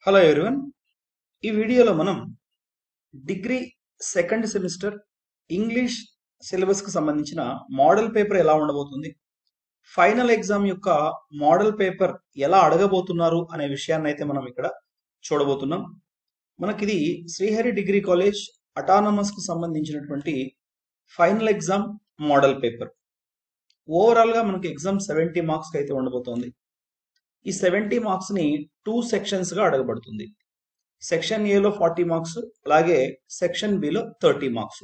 Hello everyone. ఈ వీడియోలో మనం డిగ్రీ సెకండ్ సెమిస్టర్ ఇంగ్లీష్ సిలబస్కి సంబంధించిన మోడల్ పేపర్ ఎలా ఉండబోతుంది, ఫైనల్ ఎగ్జామ్ యొక్క మోడల్ పేపర్ ఎలా అడగబోతున్నారు అనే విషయాన్ని అయితే మనం ఇక్కడ చూడబోతున్నాం. మనకిది శ్రీహరి డిగ్రీ కాలేజ్ అటానమస్కు సంబంధించినటువంటి ఫైనల్ ఎగ్జామ్ మోడల్ పేపర్. ఓవరాల్గా మనకి ఎగ్జామ్ 70 మార్క్స్కి అయితే ఉండబోతోంది. ఈ 70 మార్క్స్ని 2 సెక్షన్స్గా అడగబడుతుంది. సెక్షన్ ఏలో 40 మార్క్స్, అలాగే సెక్షన్ బిలో 30 మార్క్స్.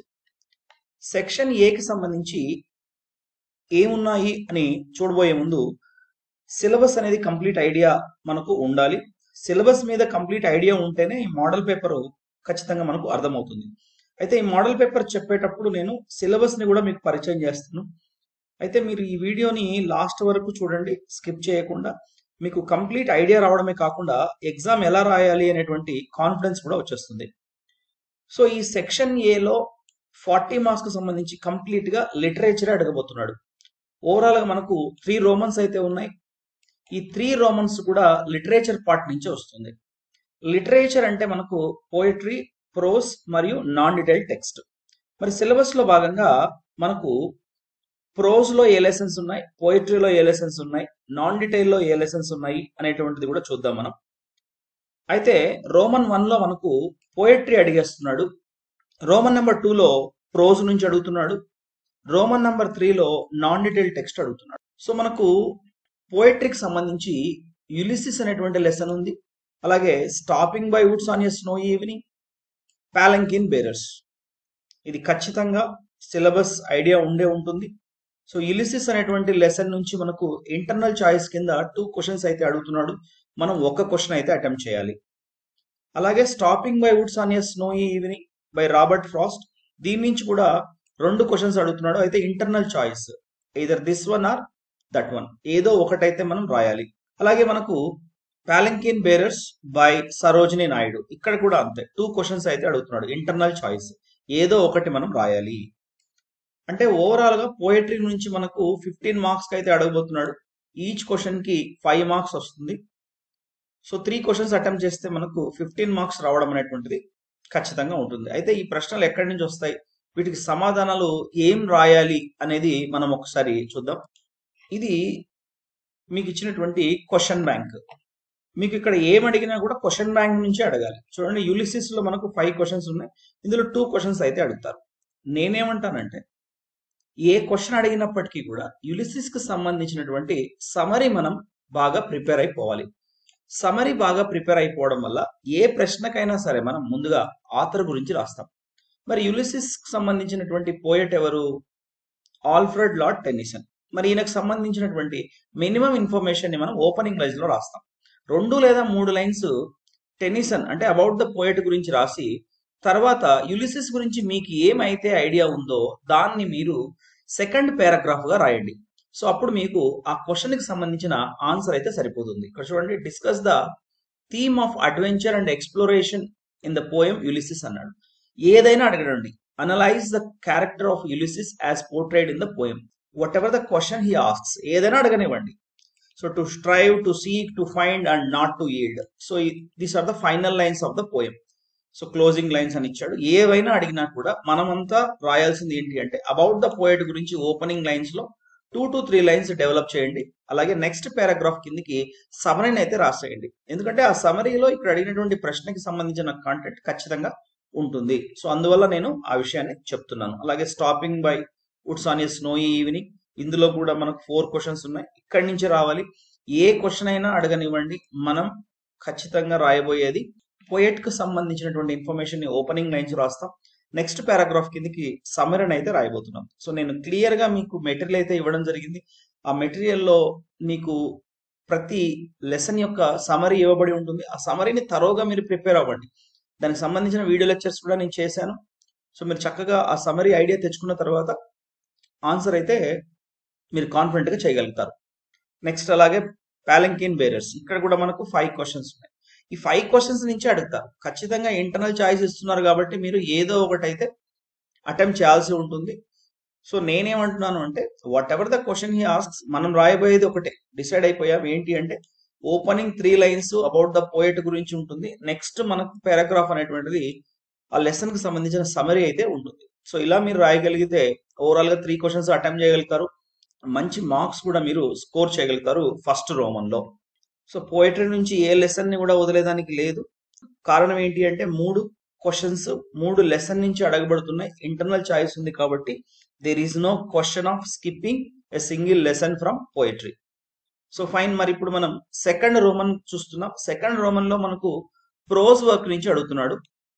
సెక్షన్ ఏకి సంబంధించి ఏమున్నాయి అని చూడబోయే ముందు సిలబస్ అనేది కంప్లీట్ ఐడియా మనకు ఉండాలి. సిలబస్ మీద కంప్లీట్ ఐడియా ఉంటేనే ఈ మోడల్ పేపర్ ఖచ్చితంగా మనకు అర్థమవుతుంది. అయితే ఈ మోడల్ పేపర్ చెప్పేటప్పుడు నేను సిలబస్ని కూడా మీకు పరిచయం చేస్తాను. అయితే మీరు ఈ వీడియోని లాస్ట్ వరకు చూడండి, స్కిప్ చేయకుండా. మీకు కంప్లీట్ ఐడియా రావడమే కాకుండా ఎగ్జామ్ ఎలా రాయాలి అనేటువంటి కాన్ఫిడెన్స్ కూడా వచ్చేస్తుంది. సో ఈ సెక్షన్ ఏలో 40 మార్క్స్కి సంబంధించి కంప్లీట్గా లిటరేచర్ అడగబోతున్నాడు. ఓవరాల్గా మనకు 3 రోమన్స్ అయితే ఉన్నాయి. ఈ 3 రోమన్స్ కూడా లిటరేచర్ పార్ట్ నుంచే వస్తుంది. లిటరేచర్ అంటే మనకు పోయిటరీ, ప్రోస్ మరియు నాన్ డీటెయిల్ టెక్స్ట్. మరి సిలబస్లో భాగంగా మనకు ప్రోజ్లో ఏ లెసన్స్ ఉన్నాయి, పోయిటరీలో ఏ లెసన్స్ ఉన్నాయి, నాన్ డీటెయిల్లో ఏ లెసన్స్ ఉన్నాయి అనేటువంటిది కూడా చూద్దాం మనం. అయితే రోమన్ 1లో మనకు పోయిటరీ అడిగేస్తున్నాడు, రోమన్ నెంబర్ 2లో ప్రోజ్ నుంచి అడుగుతున్నాడు, రోమన్ నెంబర్ 3లో నాన్ డీటెయిల్ టెక్స్ట్ అడుగుతున్నాడు. సో మనకు పోయిటరీకి సంబంధించి యులిసిస్ అనేటువంటి లెసన్ ఉంది, అలాగే stopping by woods on a snow evening, palanquin bearers. ఇది ఖచ్చితంగా సిలబస్ ఐడియా ఉండే ఉంటుంది. సో యులిసిస్ అనేటువంటి లెసన్ నుంచి మనకు ఇంటర్నల్ చాయిస్ కింద 2 క్వశ్చన్స్ అయితే అడుగుతున్నాడు. మనం ఒక క్వశ్చన్ అయితే అటెంప్ట్ చేయాలి. అలాగే stopping by woods on a స్నోయి evening by Robert Frost, దీని నుంచి కూడా 2 క్వశ్చన్స్ అడుగుతున్నాడు. అయితే internal choice either this one or that one, ఏదో ఒకటైతే మనం రాయాలి. అలాగే మనకు పాలంకిన్ బేరర్స్ బై సరోజిని నాయుడు, ఇక్కడ కూడా అంతే 2 క్వశ్చన్స్ అయితే అడుగుతున్నాడు. ఇంటర్నల్ చాయిస్ ఏదో ఒకటి మనం రాయాలి. అంటే ఓవరాల్ గా పోయట్రీ నుంచి మనకు 15 మార్క్స్ అయితే అడగబోతున్నాడు. ఈచ్ క్వశ్చన్ కి 5 మార్క్స్ వస్తుంది. సో 3 క్వశ్చన్స్ అటెంప్ట్ చేస్తే మనకు 15 మార్క్స్ రావడం అనేటువంటిది ఖచ్చితంగా ఉంటుంది. అయితే ఈ ప్రశ్నలు ఎక్కడి నుంచి వస్తాయి, వీటికి సమాధానాలు ఏం రాయాలి అనేది మనం ఒకసారి చూద్దాం. ఇది మీకు ఇచ్చినటువంటి క్వశ్చన్ బ్యాంక్. మీకు ఇక్కడ ఏం అడిగినా కూడా క్వశ్చన్ బ్యాంక్ నుంచి అడగాలి. చూడండి, యులిసిస్ లో మనకు 5 క్వశ్చన్స్ ఉన్నాయి, ఇందులో 2 క్వశ్చన్స్ అయితే అడుగుతారు. నేనేమంటానంటే ఏ క్వశ్చన్ అడిగినప్పటికీ కూడా యులిసిస్ కి సంబంధించినటువంటి సమరీ మనం బాగా ప్రిపేర్ అయిపోవాలి. సమరీ బాగా ప్రిపేర్ అయిపోవడం వల్ల ఏ ప్రశ్నకైనా సరే మనం ముందుగా ఆథర్ గురించి రాస్తాం. మరి యులిసిస్ కి సంబంధించినటువంటి పోయట్ ఎవరు? Alfred lord Tennyson. మరి ఈయనకు సంబంధించినటువంటి మినిమం ఇన్ఫర్మేషన్ ని మనం ఓపెనింగ్ లైన్స్ లో రాస్తాం. 2 లేదా 3 లైన్స్ టెన్నిసన్ అంటే అబౌట్ ద పోయట్ గురించి రాసి, తర్వాత యులిసిస్ గురించి మీకు ఏమైతే ఐడియా ఉందో దాన్ని మీరు సెకండ్ పారాగ్రాఫ్ గా రాయండి. సో అప్పుడు మీకు ఆ క్వశ్చన్ కి సంబంధించిన ఆన్సర్ అయితే సరిపోతుంది. ఇక్కడ చూడండి, discuss the theme of adventure and exploration in the poem Ulysses అన్నాడు. ఏదైనా అడగడండి. Analyse the character of Ulysses as portrayed in the poem. Whatever the question he asks, ఏదైనా అడగనివ్వండి. So to strive, to seek, to find and not to yield. So these are the final lines of the poem. So closing lines అని ఇచ్చాడు. ఏవైనా అడిగినా కూడా మనమంతా రాయాల్సింది ఏంటి అంటే అబౌట్ ద పోయట్ గురించి ఓపెనింగ్ లైన్స్ లో 2 to 3 లైన్స్ డెవలప్ చేయండి. అలాగే నెక్స్ట్ పారాగ్రాఫ్ కిందకి సమరీని అయితే రాసేయండి. ఎందుకంటే ఆ సమరీలో ఇక్కడ అడిగినటువంటి ప్రశ్నకి సంబంధించిన కాంటెంట్ ఖచ్చితంగా ఉంటుంది. సో అందువల్ల నేను ఆ విషయాన్ని చెప్తున్నాను. అలాగే stopping by woods on a స్నోయి evening, ఇందులో కూడా మనకు 4 క్వశ్చన్స్ ఉన్నాయి. ఇక్కడి నుంచి రావాలి. ఏ క్వశ్చన్ అయినా అడగనివ్వండి, మనం ఖచ్చితంగా రాయబోయేది పోయట్ కు సంబంధించినటువంటి ఇన్ఫర్మేషన్ ని ఓపెనింగ్ లైన్స్ రాస్తాం. నెక్స్ట్ పారాగ్రాఫ్ కిందకి సమరీని అయితే రాయబోతున్నాం. సో నేను క్లియర్ గా మీకు మెటీరియల్ అయితే ఇవ్వడం జరిగింది. ఆ మెటీరియల్లో మీకు ప్రతి లెసన్ యొక్క సమరీ ఇవ్వబడి ఉంటుంది. ఆ సమరీని తరోగా మీరు ప్రిపేర్ అవ్వండి. దానికి సంబంధించిన వీడియో లెక్చర్స్ కూడా నేను చేశాను. సో మీరు చక్కగా ఆ సమరీ ఐడియా తెచ్చుకున్న తర్వాత ఆన్సర్ అయితే మీరు కాన్ఫిడెంట్ గా చేయగలుగుతారు. నెక్స్ట్ అలాగే పాలంకిన్ బేరర్స్, ఇక్కడ కూడా మనకు 5 క్వశ్చన్స్ ఉన్నాయి. ఈ 5 క్వశ్చన్స్ నుంచి అడుగుతారు. ఖచ్చితంగా ఇంటర్నల్ చాయిస్ ఇస్తున్నారు కాబట్టి మీరు ఏదో ఒకటి అయితే అటెంప్ట్ చేయాల్సి ఉంటుంది. సో నేనేమంటున్నాను అంటే what ever the question he asks, మనం రాయబోయేది ఒకటే. డిసైడ్ అయిపోయాం ఏంటి అంటే opening 3 lines about the poet గురించి ఉంటుంది. నెక్స్ట్ మనకు పారాగ్రాఫ్ అనేటువంటిది ఆ లెసన్ కి సంబంధించిన సమరీ అయితే ఉంటుంది. సో ఇలా మీరు రాయగలిగితే ఓవరాల్ గా 3 క్వశ్చన్స్ అటెంప్ట్ చేయగలుగుతారు. మంచి మార్క్స్ కూడా మీరు స్కోర్ చేయగలుగుతారు ఫస్ట్ రోమన్ లో. సో పోయట్రీ నుంచి ఏ లెసన్ ని కూడా వదిలేదానికి లేదు. కారణం ఏంటి అంటే 3 క్వశ్చన్స్ 3 లెసన్ నుంచి అడగబడుతున్నాయి. ఇంటర్నల్ చాయిస్ ఉంది కాబట్టి there is no question of skipping a single lesson from poetry. So fine, మరి ఇప్పుడు మనం సెకండ్ రోమన్ చూస్తున్నాం. సెకండ్ రోమన్ లో మనకు ప్రోజ్ వర్క్ నుంచి అడుగుతున్నాడు.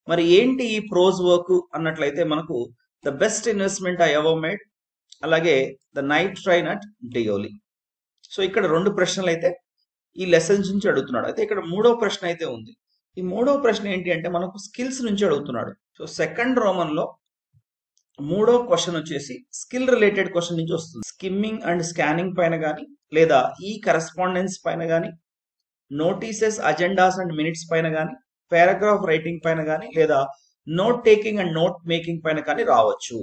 మరి ఏంటి ఈ ప్రోజ్ వర్క్ అన్నట్లయితే మనకు the best investment I ever made, అలాగే the night train at Deoli. So ఇక్కడ 2 ప్రశ్నలు అయితే ఈ లెసన్స్ నుంచి అడుగుతున్నాడు. అయితే ఇక్కడ 3వ ప్రశ్న అయితే ఉంది. ఈ 3వ ప్రశ్న ఏంటి అంటే మనకు స్కిల్స్ నుంచి అడుగుతున్నాడు. సో సెకండ్ రోమన్ లో 3వ క్వశ్చన్ వచ్చేసి స్కిల్ రిలేటెడ్ క్వశ్చన్ నుంచి వస్తుంది. స్కిమ్మింగ్ అండ్ స్కానింగ్ పైన కానీ, లేదా ఈ కరెస్పాండెన్స్ పైన కానీ, నోటీసెస్ అజెండాస్ అండ్ మినిట్స్ పైన కానీ, పారాగ్రాఫ్ రైటింగ్ పైన కానీ, లేదా note taking and note making పైన కానీ రావచ్చు.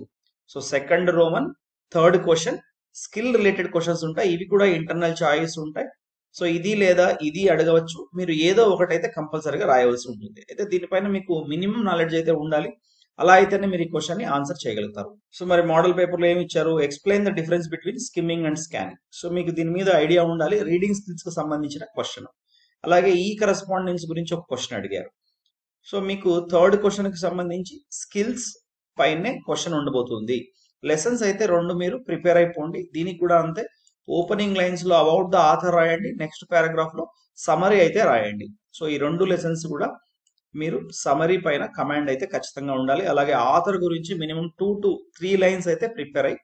So second Roman third question skill related questions ఉంటాయి. ఇవి కూడా ఇంటర్నల్ చాయిస్ ఉంటాయి. సో ఇది లేదా ఇది అడగవచ్చు. మీరు ఏదో ఒకటైతే కంపల్సరీగా రాయవలసి ఉంటుంది. అయితే దీనిపైన మీకు మినిమం నాలెడ్జ్ అయితే ఉండాలి. అలా అయితేనే మీరు ఈ క్వశ్చన్ ని ఆన్సర్ చేయగలుగుతారు. సో మరి మోడల్ పేపర్ లో ఏమి ఇచ్చారు? Explain the difference between skimming and scanning. So మీకు దీని మీద ఐడియా ఉండాలి. రీడింగ్ స్కిల్స్ కు సంబంధించిన క్వశ్చన్. అలాగే ఈ కరెస్పాండెన్స్ గురించి ఒక క్వశ్చన్ అడిగారు. సో మీకు థర్డ్ క్వశ్చన్ కి సంబంధించి స్కిల్స్ పైనే క్వశ్చన్ ఉండబోతుంది. లెసన్స్ అయితే 2 మీరు ప్రిపేర్ అయిపోండి. దీనికి కూడా అంతే. ఓపెనింగ్ లైన్స్ లో అబౌట్ ద ఆథర్ రాయండి. నెక్స్ట్ పారాగ్రాఫ్ లో సమరీ అయితే రాయండి. సో ఈ 2 లెసన్స్ కూడా మీరు సమరీ పైన కమాండ్ అయితే ఖచ్చితంగా ఉండాలి. అలాగే ఆథర్ గురించి మినిమం 2 to 3 లైన్స్ అయితే ప్రిపేర్ అయి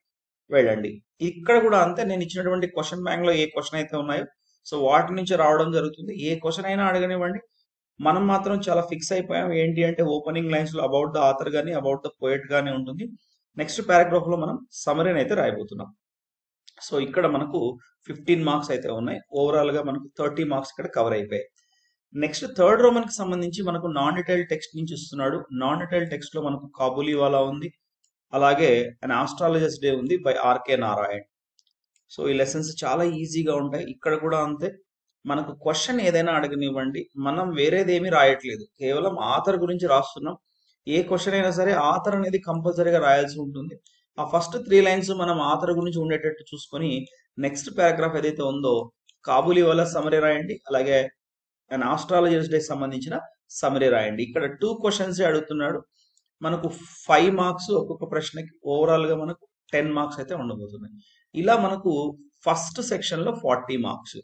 వెళ్ళండి. ఇక్కడ కూడా అంతే. నేను ఇచ్చినటువంటి క్వశ్చన్ బ్యాంక్ లో ఏ క్వశ్చన్ అయితే ఉన్నాయో సో వాటి నుంచి రావడం జరుగుతుంది. ఏ క్వశ్చన్ అయినా అడగనివ్వండి. మనం మాత్రం చాలా ఫిక్స్ అయిపోయాం ఏంటి అంటే ఓపెనింగ్ లైన్స్ లో అబౌట్ ద ఆథర్ గానీ అబౌట్ ద పోయట్ గానీ ఉంటుంది. నెక్స్ట్ పారాగ్రాఫ్ లో మనం సమరీని అయితే రాయబోతున్నాం. సో ఇక్కడ మనకు 15 మార్క్స్ అయితే ఉన్నాయి. ఓవరాల్ గా మనకు 30 మార్క్స్ ఇక్కడ కవర్ అయిపోయాయి. నెక్స్ట్ థర్డ్ రోమన్ కి సంబంధించి మనకు నాన్ డీటెయిల్ టెక్స్ట్ నుంచి ఇస్తున్నాడు. నాన్ డీటెయిల్ టెక్స్ట్ లో మనకు కాబూలీవాలా ఉంది. అలాగే అన్ ఆస్ట్రాలజర్స్ డే ఉంది బై ఆర్కే నారాయణ్. సో ఈ లెసన్స్ చాలా ఈజీగా ఉంటాయి. ఇక్కడ కూడా అంతే. మనకు క్వశ్చన్ ఏదైనా అడగనివ్వండి. మనం వేరేదేమీ రాయట్లేదు. కేవలం ఆథర్ గురించి రాస్తున్నాం. ఏ క్వశ్చన్ అయినా సరే ఆథర్ అనేది కంపల్సరీగా రాయాల్సి ఉంటుంది. ఆ ఫస్ట్ 3 లైన్స్ మనం ఆథర్ గురించి ఉండేటట్టు చూసుకొని నెక్స్ట్ పారాగ్రాఫ్ ఏదైతే ఉందో కాబూలీవాలా సమరీ రాయండి. అలాగే అండ్ ఆస్ట్రాలజర్స్ డే సంబంధించిన సమరీ రాయండి. ఇక్కడ 2 క్వశ్చన్స్ అడుగుతున్నాడు. మనకు 5 మార్క్స్ ఒక్కొక్క ప్రశ్నకి. ఓవరాల్ గా మనకు 10 మార్క్స్ అయితే ఉండబోతున్నాయి. ఇలా మనకు ఫస్ట్ సెక్షన్ లో 40 మార్క్స్.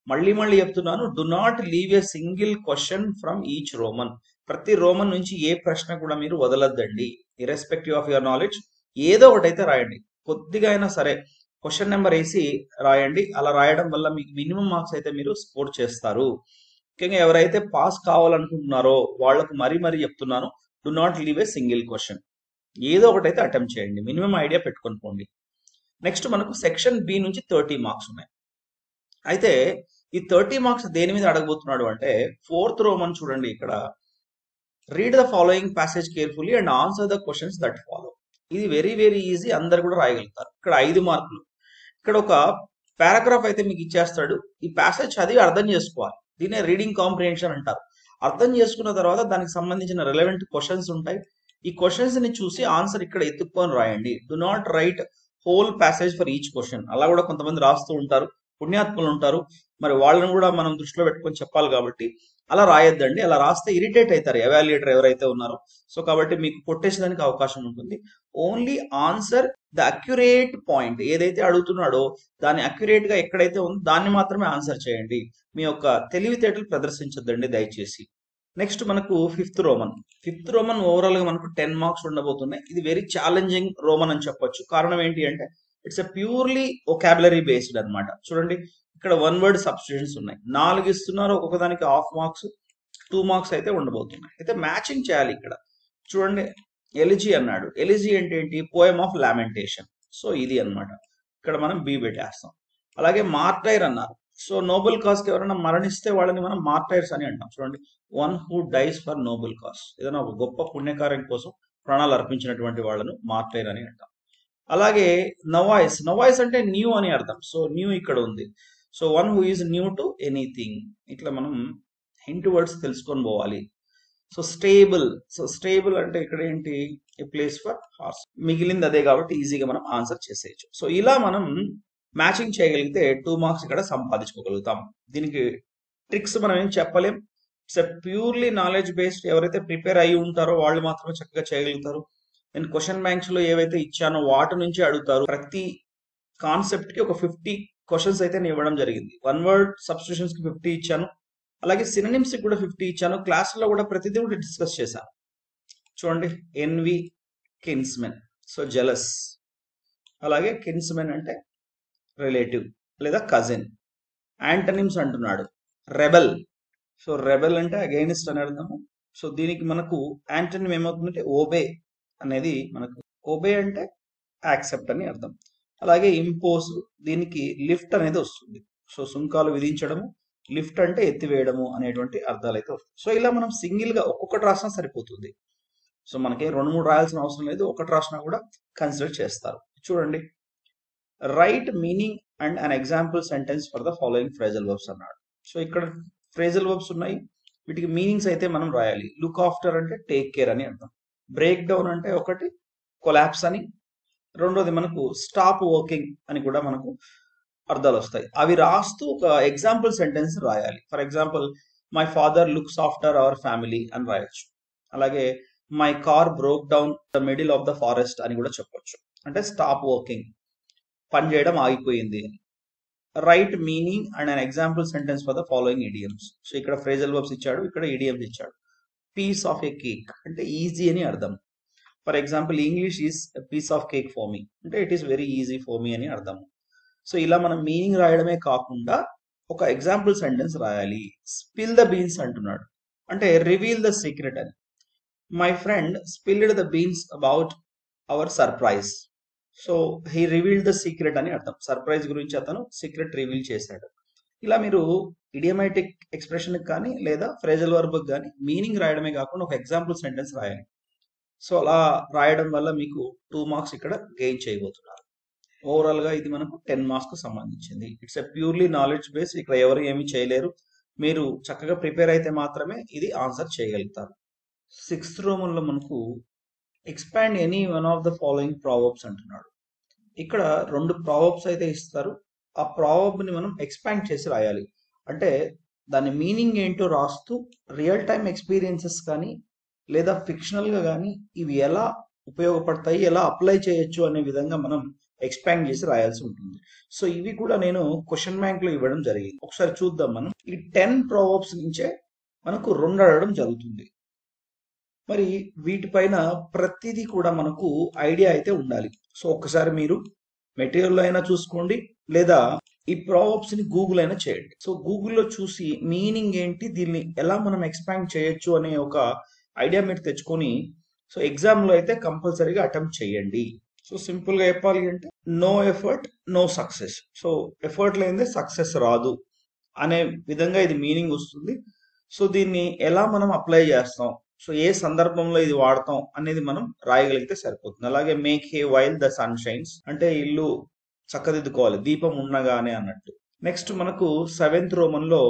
మళ్ళీ చెప్తున్నాను, do not leave a single question from each Roman. ప్రతి రోమన్ నుంచి ఏ ప్రశ్న కూడా మీరు వదలద్దండి. ఇర్రెస్పెక్టివ్ ఆఫ్ యువర్ నాలెడ్జ్ ఏదో ఒకటైతే రాయండి. కొద్దిగా అయినా సరే క్వశ్చన్ నెంబర్ వేసి రాయండి. అలా రాయడం వల్ల మీకు మినిమం మార్క్స్ అయితే మీరు స్కోర్ చేస్తారు. ముఖ్యంగా ఎవరైతే పాస్ కావాలనుకుంటున్నారో వాళ్లకు మరీ చెప్తున్నాను, do not leave a single question. ఏదో ఒకటైతే అటెంప్ట్ చేయండి. మినిమం ఐడియా పెట్టుకొని పోండి. నెక్స్ట్ మనకు సెక్షన్ బి నుంచి 30 మార్క్స్ ఉన్నాయి. అయితే ఈ 30 మార్క్స్ దేని మీద అడగబోతున్నాడు అంటే 4th రోమన్ చూడండి. ఇక్కడ read the following passage carefully and answer the questions that follow. ఇది వెరీ ఈజీ. అందరు కూడా రాయగలుగుతారు. ఇక్కడ 5 మార్కులు. ఇక్కడ ఒక పారాగ్రాఫ్ అయితే మీకు ఇచ్చేస్తాడు. ఈ ప్యాసేజ్ చదివి అర్థం చేసుకోవాలి. దీనే రీడింగ్ కాంప్రిహెన్షన్ అంటారు. అర్థం చేసుకున్న తర్వాత దానికి సంబంధించిన రిలవెంట్ క్వశ్చన్స్ ఉంటాయి. ఈ క్వశ్చన్స్ ని చూసి ఆన్సర్ ఇక్కడ ఎత్తుక్కొని రాయండి. Do not right whole passage for each question. అలా కూడా కొంతమంది రాస్తూ ఉంటారు, పుణ్యాత్ములు ఉంటారు. మరి వాళ్ళని కూడా మనం దృష్టిలో పెట్టుకొని చెప్పాలి కాబట్టి అలా రాయొద్దండి. అలా రాస్తే ఇరిటేట్ అవుతారు ఎవాల్యుయేటర్ ఎవరైతే ఉన్నారో. సో కాబట్టి మీకు కొట్టేసేదానికి అవకాశం ఉంటుంది. Only answer the accurate point. ఏదైతే అడుగుతున్నాడో దాన్ని అక్యురేట్ గా ఎక్కడైతే ఉందో దాన్ని మాత్రమే ఆన్సర్ చేయండి. మీ యొక్క తెలివితేటలు ప్రదర్శించొద్దండి దయచేసి. నెక్స్ట్ మనకు 5th Roman. 5th Roman overall గా మనకు 10 మార్క్స్ ఉండబోతున్నాయి. ఇది వెరీ ఛాలెంజింగ్ రోమన్ అని చెప్పొచ్చు. కారణం ఏంటి అంటే it's a purely vocabulary based అన్నమాట. చూడండి, ఇక్కడ 1 వర్డ్ సబ్స్టిట్యూషన్స్ ఉన్నాయి. 4 ఇస్తున్నారు. ఒక్కొక్కదానికి హాఫ్ మార్క్స్, 2 మార్క్స్ అయితే ఉండబోతున్నాయి. అయితే మ్యాచింగ్ చేయాలి. ఇక్కడ చూడండి, ఎలిజీ అన్నాడు. ఎలిజీ అంటే ఏంటి? Poem of lamentation. సో ఇది అన్నమాట. ఇక్కడ మనం బి పెట్టేస్తాం. అలాగే మార్టైర్ అన్నారు. సో నోబెల్ కాజ్ కి ఎవరైనా మరణిస్తే వాళ్ళని మనం మార్టైర్స్ అని అంటాం. చూడండి, one who dice for Nobel cause. ఏదైనా ఒక గొప్ప పుణ్యకార్యం కోసం ప్రాణాలు అర్పించినటువంటి వాళ్ళను మార్టైర్ అని అంటాం. అలాగే నవాయిస్. నవాయిస్ అంటే న్యూ అని అర్థం. సో న్యూ ఇక్కడ ఉంది. So one who is new to anything. ఇట్లా మనం హింట్ వర్డ్స్ తెలుసుకొని పోవాలి. సో స్టేబుల్ అంటే ఇక్కడ ఏంటి, ఏ ప్లేస్ ఫర్ హార్స్. మిగిలింది అదే కాబట్టి ఈజీగా మనం ఆన్సర్ చేసేయచ్చు. సో ఇలా మనం మ్యాచింగ్ చేయగలిగితే 2 మార్క్స్ ఇక్కడ సంపాదించుకోగలుగుతాం. దీనికి ట్రిక్స్ మనం ఏం చెప్పలేం. It's purely knowledge based. ఎవరైతే ప్రిపేర్ అయ్యి ఉంటారో వాళ్ళు మాత్రమే చక్కగా చేయగలుగుతారు. నేను క్వశ్చన్ బ్యాంక్స్ లో ఏవైతే ఇచ్చానో వాటి నుంచి అడుగుతారు. ప్రతి కాన్సెప్ట్ కి ఒక 50 క్వశ్చన్స్ అయితే నేను ఇవ్వడం జరిగింది. వన్ వర్డ్ సబ్స్టిట్యూషన్స్ కి 50 ఇచ్చాను, అలాగే సినోనిమ్స్ కి కూడా 50 ఇచ్చాను. క్లాస్ లో కూడా ప్రతిదీ కూడా డిస్కస్ చేశాను. చూడండి, ఎన్వి కిన్స్మెన్, సో జెలస్. అలాగే కిన్స్మెన్ అంటే రిలేటివ్ లేదా కజిన్. యాంటనిమ్స్ అంటున్నాడు, రెబెల్. సో రెబెల్ అంటే అగైనిస్ట్ అని అర్థము. సో దీనికి మనకు యాంటనిమ్ ఏమవుతుందంటే ఓబే అనేది, మనకు ఓబే అంటే యాక్సెప్ట్ అని అర్థం. అలాగే ఇంపోజ్, దీనికి లిఫ్ట్ అనేది వస్తుంది. సో సుంకాలు విధించడము, లిఫ్ట్ అంటే ఎత్తివేయడము అనేటువంటి అర్థాలు అయితే వస్తాయి. సో ఇలా మనం సింగిల్ గా ఒక్కొక్కటి రాసినా సరిపోతుంది. సో మనకి 2-3 రాయాల్సిన అవసరం లేదు, ఒకటి రాసినా కూడా కన్సిడర్ చేస్తారు. చూడండి, right meaning and an example sentence for the following phrasal verbs అన్నాడు. సో ఇక్కడ ఫ్రేజల్ వర్బ్స్ ఉన్నాయి, వీటికి మీనింగ్స్ అయితే మనం రాయాలి. లుక్ ఆఫ్టర్ అంటే టేక్ కేర్ అని అర్థం. బ్రేక్ డౌన్ అంటే ఒకటి కొలాప్స్ అని, రెండోది మనకు స్టాప్ వర్కింగ్ అని కూడా మనకు అర్థాలు వస్తాయి. అవి రాస్తూ ఒక ఎగ్జాంపుల్ సెంటెన్స్ రాయాలి. For example, my father looks after our family అని రాయొచ్చు. అలాగే my car broke down the middle of the forest అని కూడా చెప్పొచ్చు. అంటే స్టాప్ వర్కింగ్, పని చేయడం ఆగిపోయింది అని. Write meaning and an example sentence for the following idioms. So ఇక్కడ ఫ్రేజల్ వర్బ్స్ ఇచ్చాడు, ఇక్కడ ఇడియమ్స్ ఇచ్చాడు. పీస్ ఆఫ్ ఏ కేక్ అంటే ఈజీ అని అర్థం. For example, English is piece of cake for me అంటే it is very easy for me అని అర్థం. సో ఇలా మనం మీనింగ్ రాయడమే కాకుండా ఒక ఎగ్జాంపుల్ సెంటెన్స్ రాయాలి. స్పిల్ ద బీన్స్ అంటున్నాడు, అంటే రివీల్ ద సీక్రెట్ అని. My friend spilled the beans about our surprise. So he revealed the secret అని అర్థం. సర్ప్రైజ్ గురించి అతను సీక్రెట్ రివీల్ చేశాడు. ఇలా మీరు ఇడియమాటిక్ ఎక్స్ప్రెషన్ కానీ లేదా ఫ్రేజల్ వర్బ్ కానీ మీనింగ్ రాయడమే కాకుండా ఒక ఎగ్జాంపుల్ సెంటెన్స్ రాయాలి. సో అలా రాయడం వల్ల మీకు 2 మార్క్స్ ఇక్కడ గెయిన్ చేయబోతున్నారు. ఓవరాల్ గా ఇది మనకు 10 మార్క్స్ కు సంబంధించింది. It's a purely knowledge base. ఇక్కడ ఎవరు ఏమి చేయలేరు, మీరు చక్కగా ప్రిపేర్ అయితే మాత్రమే ఇది ఆన్సర్ చేయగలుగుతారు. 6th రోమన్ లో మనకు expand any one of the following Proverbs అంటున్నాడు. ఇక్కడ 2 ప్రావర్బ్స్ అయితే ఇస్తారు. ఆ ప్రావర్బ్ ని మనం ఎక్స్పాండ్ చేసి రాయాలి. అంటే దాని మీనింగ్ ఏంటో రాస్తూ రియల్ టైమ్ ఎక్స్పీరియన్సెస్ కానీ లేదా ఫిక్షనల్ గా కానీ ఇవి ఎలా ఉపయోగపడతాయి, ఎలా అప్లై చేయొచ్చు అనే విధంగా మనం ఎక్స్పాండ్ చేసి రాయాల్సి ఉంటుంది. సో ఇవి కూడా నేను క్వశ్చన్ బ్యాంక్ లో ఇవ్వడం జరిగింది. ఒకసారి చూద్దాం. మనం ఈ 10 ప్రావర్బ్స్ నుంచే మనకు 2 అడగడం జరుగుతుంది. మరి వీటిపైన ప్రతిదీ కూడా మనకు ఐడియా అయితే ఉండాలి. సో ఒక్కసారి మీరు మెటీరియల్ అయినా చూసుకోండి, లేదా ఈ ప్రావర్బ్స్ ని గూగుల్ అయినా చేయండి. సో గూగుల్లో చూసి మీనింగ్ ఏంటి, దీన్ని ఎలా మనం ఎక్స్పాండ్ చేయొచ్చు అనే ఒక ఐడియా మీరు తెచ్చుకొని సో ఎగ్జామ్ లో అయితే కంపల్సరీగా అటెంప్ట్ చేయండి. సో సింపుల్ గా చెప్పాలి అంటే no effort no success. So effort లేనిదే సక్సెస్ రాదు అనే విధంగా ఇది మీనింగ్ వస్తుంది. సో దీన్ని ఎలా మనం అప్లై చేస్తాం, సో ఏ సందర్భంలో ఇది వాడతాం అనేది మనం రాయగలిగితే సరిపోతుంది. అలాగే make hay while the sun shines అంటే ఇల్లు చక్కదిద్దుకోవాలి దీపం ఉండగానే అన్నట్టు. నెక్స్ట్ మనకు 7th రోమన్ లో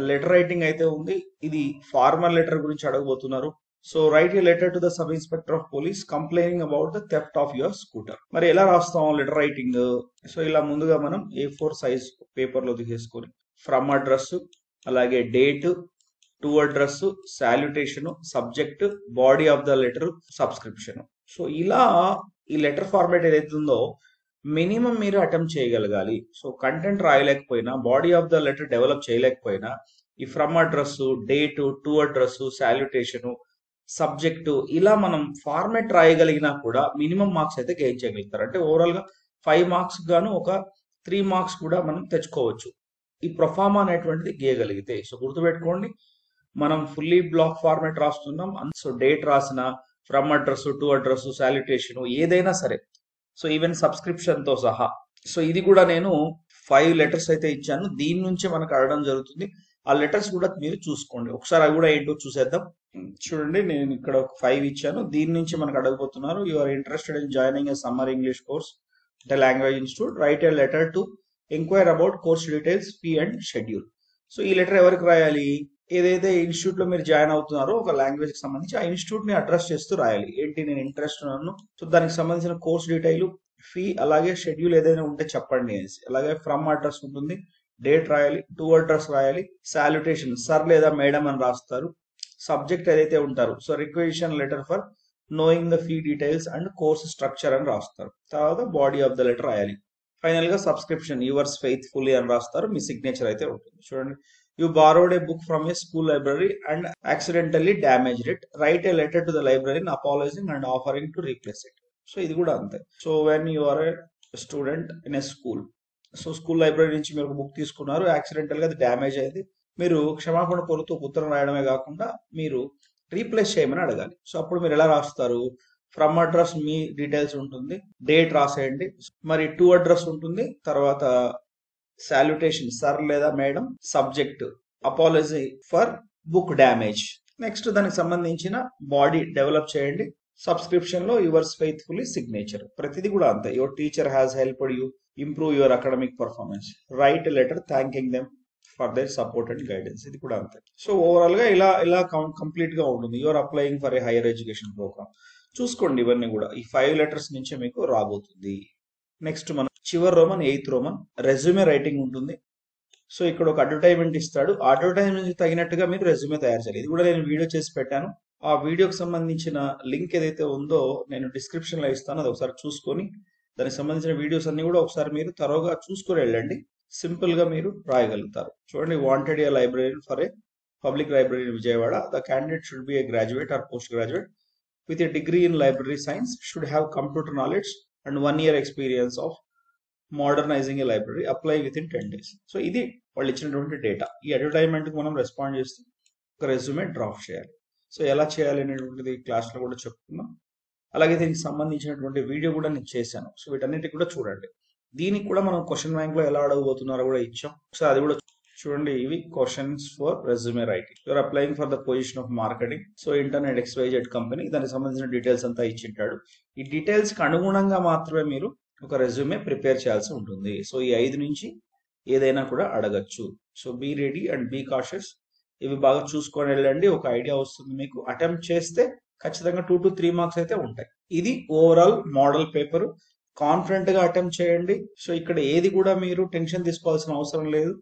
లెటర్ రైటింగ్ అయితే ఉంది. ఇది ఫార్మల్ లెటర్ గురించి అడగబోతున్నారు. So write a letter to the sub inspector of police complaining about the theft of your scooter. మరి ఎలా రాస్తాం లెటర్ రైటింగ్? సో ఇలా ముందుగా మనం A4 సైజ్ పేపర్ లో తీసేసుకొని ఫ్రమ్ అడ్రస్, అలాగే date, to address, salutation, subject, body of the letter, subscription. So ఇలా ఈ లెటర్ ఫార్మాట్ ఏదైతే ఉందో మినిమం మీరు అటెంప్ట్ చేయగలగాలి. సో కంటెంట్ రాయలేకపోయినా, body of the letter develop చేయలేకపోయినా ఈ from address, date, to address, salutation, subject ఇలా మనం ఫార్మాట్ రాయగలిగినా కూడా మినిమం మార్క్స్ అయితే గెయిన్ చేయగలుగుతారు. అంటే ఓవరాల్ గా 5 మార్క్స్ గాను ఒక 3 మార్క్స్ కూడా మనం తెచ్చుకోవచ్చు ఈ ప్రొఫార్మా అనేటువంటిది గీయగలిగితే. సో గుర్తుపెట్టుకోండి, మనం ఫుల్లీ బ్లాక్ ఫార్మాట్ రాస్తున్నాం. సో డేట్ రాసిన, from address, to address, salutation ఏదైనా సరే, సో ఈవెన్ సబ్స్క్రిప్షన్ తో సహా. సో ఇది కూడా నేను 5 లెటర్స్ అయితే ఇచ్చాను. దీని నుంచి మనకు అడగడం జరుగుతుంది. ఆ లెటర్స్ కూడా మీరు చూసుకోండి ఒకసారి, అవి కూడా ఏంటో చూసేద్దాం. చూడండి, నేను ఇక్కడ ఒక 5 ఇచ్చాను. దీని నుంచి మనకు అడగబోతున్నారు. You are interested in joining a summer English course అంటే language institute, write a letter to enquire about course details, fee and schedule. So ఈ లెటర్ ఎవరికి రాయాలి? ఏదైతే ఇన్స్టిట్యూట్ లో మీరు జాయిన్ అవుతున్నారో ఒక లాంగ్వేజ్ కి సంబంధించి ఆ ఇన్స్టిట్యూట్ ని అడ్రస్ చేస్తూ రాయాలి. ఏంటి, నేను ఇంట్రెస్ట్ ఉన్నాను, సో దానికి సంబంధించిన కోర్స్ డీటెయిల్, ఫీ, అలాగే షెడ్యూల్ ఏదైనా ఉంటే చెప్పండి అనేసి. అలాగే ఫ్రమ్ అడ్రస్ ఉంటుంది, డేట్ రాయాలి, టు అడ్రస్ రాయాలి, సాల్యుటేషన్ సర్ లేదా మేడం అని రాస్తారు, సబ్జెక్ట్ ఏదైతే ఉంటారు so requisition letter for knowing the fee details and course structure అని రాస్తారు. తర్వాత బాడీ ఆఫ్ ద లెటర్ రాయాలి. ఫైనల్ గా సబ్స్క్రిప్షన్ యువర్స్ ఫెయిత్ఫుల్లీ అని రాస్తారు, మీ సిగ్నేచర్ అయితే ఉంటుంది. చూడండి, you borrowed a book from a school library and accidentally damaged it, right a letter to the librarian apologizing and offering to replace it. So ఇది కూడా అంతే. So when you are a student in a school, so school library నుంచి మీరు ఒక book తీసుకున్నారు, accidental గా అది damage అయింది, మీరు క్షమాపణ కోరుతూ ఉత్తరం రాయడమే కాకుండా మీరు రీప్లేస్ చేయమని అడగాలి. సో అప్పుడు మీరు ఎలా రాస్తారు? ఫ్రమ్ అడ్రస్ మీ డీటెయిల్స్ ఉంటుంది, డేట్ రాసేయండి, మరి టు అడ్రస్ ఉంటుంది, తర్వాత సాల్యుటేషన్ సర్ లేదా madam, subject apology for book damage. Next దానికి సంబంధించిన బాడీ డెవలప్ చేయండి. సబ్స్క్రిప్షన్ లో యువర్స్ ఫెయిత్ఫుల్లీ సిగ్నేచర్. ప్రతిదీ కూడా అంతే. Your teacher has helped you improve your academic performance, right letter thanking them for their support and guidance. ఇది కూడా అంతే. సో ఓవరాల్ గా ఇలా కంప్లీట్ గా ఉంటుంది. Your applying for a higher education program. చూసుకోండి, ఇవన్నీ కూడా ఈ 5 లెటర్స్ నుంచి మీకు రాబోతుంది. నెక్స్ట్ మనం చివరి Roman, 8th Roman, resume writing ఉంటుంది. సో ఇక్కడ ఒక అడ్వర్టైజ్మెంట్ ఇస్తాడు, అడ్వర్టైజ్మెంట్ తగినట్టుగా మీరు రెజ్యూమే తయారు చేయాలి. ఇది కూడా నేను వీడియో చేసి పెట్టాను. ఆ వీడియోకి సంబంధించిన లింక్ ఏదైతే ఉందో నేను డిస్క్రిప్షన్ లో ఇస్తాను, అది ఒకసారి చూసుకొని దానికి సంబంధించిన వీడియోస్ అన్ని కూడా ఒకసారి మీరు తరోగా చూసుకొని వెళ్ళండి. సింపుల్ గా మీరు రాయగలుగుతారు. చూడండి, wanted a library for a public library in Vijayawada. The candidate should be A graduate or post graduate with a degree in library science, should have computer knowledge and 1 year experience of modernizing a library, apply within 10 days. So ఇది వాళ్ళు ఇచ్చినటువంటి data. ఈ advertisement కి మనం respond చేస్తూ ఒక resume draft చేయాలి. So ఎలా చేయాలి అనేటువంటిది క్లాస్ లో కూడా చెప్పుకున్నాం. అలాగే దీనికి సంబంధించినటువంటి వీడియో కూడా నేను చేశాను. సో వీటన్నిటి కూడా చూడండి. దీనికి కూడా మనం క్వశ్చన్ బ్యాంక్ లో ఎలా అడగబోతున్నారో కూడా ఇచ్చాం. సో అది కూడా చూడండి. ఇవి questions for resume writing. You're applying for the position of marketing, so internet XYZ company, దానికి సంబంధించిన డీటెయిల్స్ అంతా ఇచ్చింటాడు. ఈ డీటెయిల్స్ కి అనుగుణంగా మాత్రమే మీరు ఒక రెజ్యూమే ప్రిపేర్ చేయాల్సి ఉంటుంది. సో ఈ 5 నుంచి ఏదైనా కూడా అడగచ్చు. So be ready and be cautious. ఇవి బాగా చూసుకొని వెళ్ళండి, ఒక ఐడియా వస్తుంది మీకు. అటెంప్ట్ చేస్తే ఖచ్చితంగా 2 to 3 మార్క్స్ అయితే ఉంటాయి. ఇది ఓవరాల్ మోడల్ పేపర్. కాన్ఫిడెంట్ గా అటెంప్ట్ చేయండి. సో ఇక్కడ ఏది కూడా మీరు టెన్షన్ తీసుకోవాల్సిన అవసరం లేదు.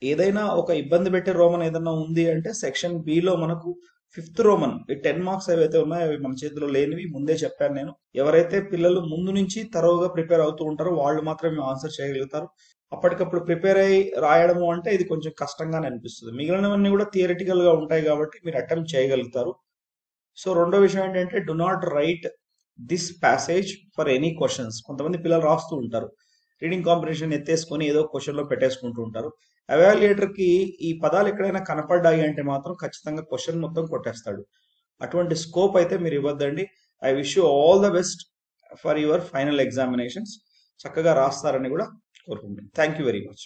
ఏదైనా ఒక ఇబ్బంది పెట్టే రోమన్ ఏదైనా ఉంది అంటే సెక్షన్ బి లో మనకు 5th రోమన్ 10 మార్క్స్ ఏవైతే ఉన్నాయో అవి మన చేతిలో లేనివి, ముందే చెప్పాను నేను. ఎవరైతే పిల్లలు ముందు నుంచి తరోగా ప్రిపేర్ అవుతూ ఉంటారో వాళ్ళు మాత్రమే ఆన్సర్ చేయగలుగుతారు. అప్పటికప్పుడు ప్రిపేర్ అయ్యి రాయడము అంటే ఇది కొంచెం కష్టంగానే అనిపిస్తుంది. మిగిలినవన్నీ కూడా థియరిటికల్ గా ఉంటాయి కాబట్టి మీరు అటెంప్ట్ చేయగలుగుతారు. సో రెండో విషయం ఏంటంటే, do not right this passage for any questions. కొంతమంది పిల్లలు రాస్తూ ఉంటారు, రీడింగ్ కాంప్రిహెన్షన్ ఎత్తేసుకొని ఏదో క్వశ్చన్ లో పెట్టేసుకుంటూ ఉంటారు. ఎవాల్యుయేటర్ కి ఈ పదాలు ఎక్కడైనా కనపడ్డాయి అంటే మాత్రం ఖచ్చితంగా క్వశ్చన్ మొత్తం కొట్టేస్తాడు. అటువంటి స్కోప్ అయితే మీరు ఇవ్వద్దండి. I wish you all the best for your final examinations. చక్కగా రాస్తారని కూడా కోరుకుంటున్నాను. Thank you very much.